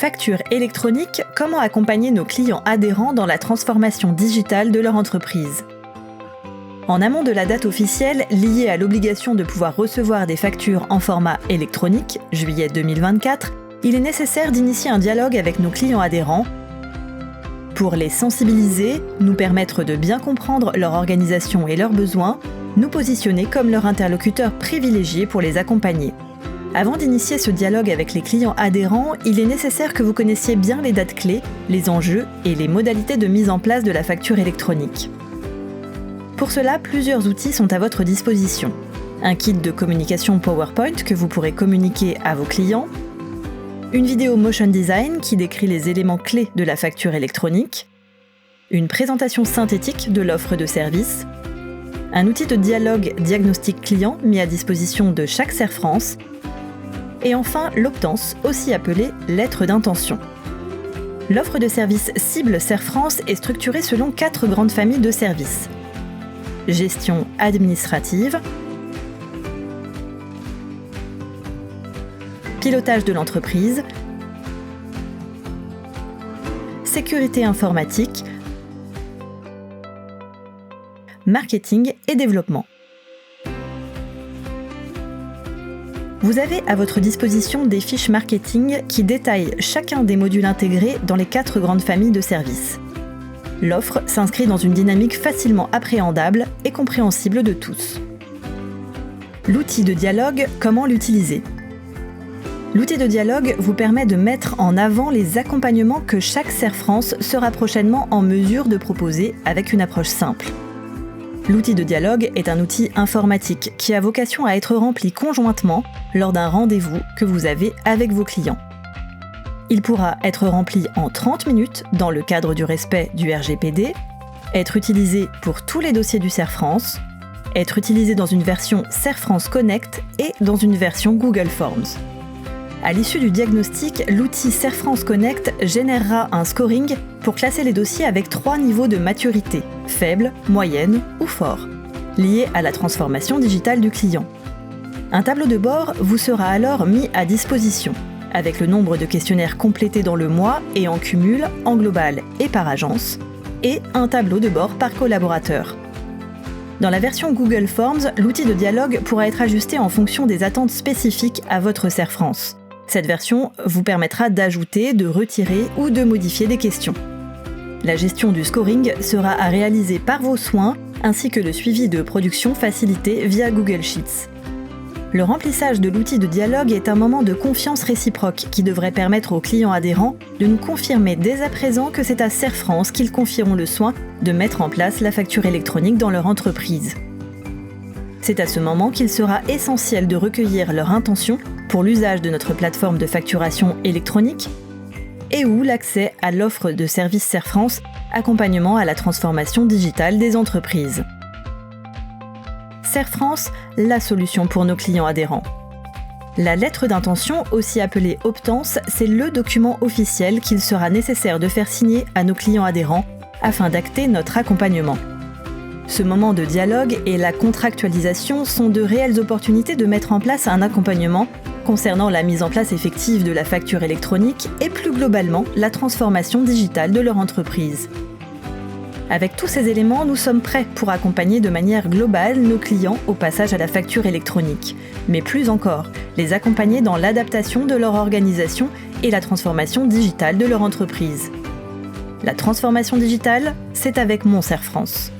facture électronique, comment accompagner nos clients adhérents dans la transformation digitale de leur entreprise. En amont de la date officielle liée à l'obligation de pouvoir recevoir des factures en format électronique, juillet 2024, il est nécessaire d'initier un dialogue avec nos clients adhérents pour les sensibiliser, nous permettre de bien comprendre leur organisation et leurs besoins, nous positionner comme leur interlocuteur privilégié pour les accompagner. Avant d'initier ce dialogue avec les clients adhérents, il est nécessaire que vous connaissiez bien les dates clés, les enjeux et les modalités de mise en place de la facture électronique. Pour cela, plusieurs outils sont à votre disposition. Un kit de communication PowerPoint que vous pourrez communiquer à vos clients, une vidéo motion design qui décrit les éléments clés de la facture électronique, une présentation synthétique de l'offre de service, un outil de dialogue diagnostic client mis à disposition de chaque CER France, et enfin l'optance, aussi appelée lettre d'intention. L'offre de service cible CER France est structurée selon 4 grandes familles de services. Gestion administrative, pilotage de l'entreprise, sécurité informatique, marketing et développement. Vous avez à votre disposition des fiches marketing qui détaillent chacun des modules intégrés dans les 4 grandes familles de services. L'offre s'inscrit dans une dynamique facilement appréhendable et compréhensible de tous. L'outil de dialogue, comment l'utiliser ? L'outil de dialogue vous permet de mettre en avant les accompagnements que chaque CER France sera prochainement en mesure de proposer avec une approche simple. L'outil de dialogue est un outil informatique qui a vocation à être rempli conjointement lors d'un rendez-vous que vous avez avec vos clients. Il pourra être rempli en 30 minutes dans le cadre du respect du RGPD, être utilisé pour tous les dossiers du CER France, être utilisé dans une version CER France Connect et dans une version Google Forms. À l'issue du diagnostic, l'outil CER France Connect générera un scoring pour classer les dossiers avec 3 niveaux de maturité, faible, moyenne ou fort, liés à la transformation digitale du client. Un tableau de bord vous sera alors mis à disposition, avec le nombre de questionnaires complétés dans le mois et en cumul, en global et par agence, et un tableau de bord par collaborateur. Dans la version Google Forms, l'outil de dialogue pourra être ajusté en fonction des attentes spécifiques à votre CER France. Cette version vous permettra d'ajouter, de retirer ou de modifier des questions. La gestion du scoring sera à réaliser par vos soins, ainsi que le suivi de production facilité via Google Sheets. Le remplissage de l'outil de dialogue est un moment de confiance réciproque qui devrait permettre aux clients adhérents de nous confirmer dès à présent que c'est à CER France qu'ils confieront le soin de mettre en place la facture électronique dans leur entreprise. C'est à ce moment qu'il sera essentiel de recueillir leur intention pour l'usage de notre plateforme de facturation électronique et ou l'accès à l'offre de services CER France, accompagnement à la transformation digitale des entreprises. CER France, la solution pour nos clients adhérents. La lettre d'intention, aussi appelée optance, c'est le document officiel qu'il sera nécessaire de faire signer à nos clients adhérents afin d'acter notre accompagnement. Ce moment de dialogue et la contractualisation sont de réelles opportunités de mettre en place un accompagnement concernant la mise en place effective de la facture électronique et plus globalement la transformation digitale de leur entreprise. Avec tous ces éléments, nous sommes prêts pour accompagner de manière globale nos clients au passage à la facture électronique, mais plus encore, les accompagner dans l'adaptation de leur organisation et la transformation digitale de leur entreprise. La transformation digitale, c'est avec mon CER France.